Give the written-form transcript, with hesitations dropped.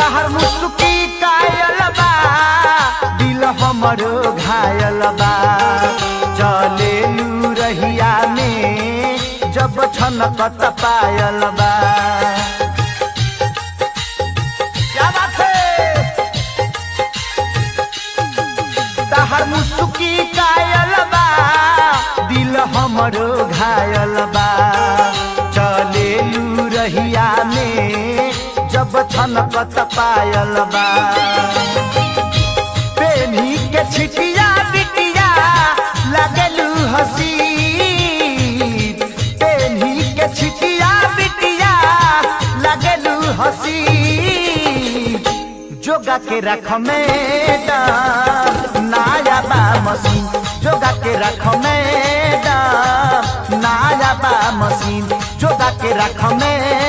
तहर मुस्की कायल बा दिल हमरो घायल बा चले लू रहिया में जब छनकत पायल बा क्या बात है तहर मुस्की कायल बा दिल हमरो घायल बा चले लू रहिया में जब छनकत पायल बा पेनी के छिटिया बिटिया लगलू हसी पेनी के छिटिया बिटिया लगलू हसी जोगा के रख मैदान नाया बा मशीन जोगा के रख मैदान नाया बा मशीन जोगा के रख मैदान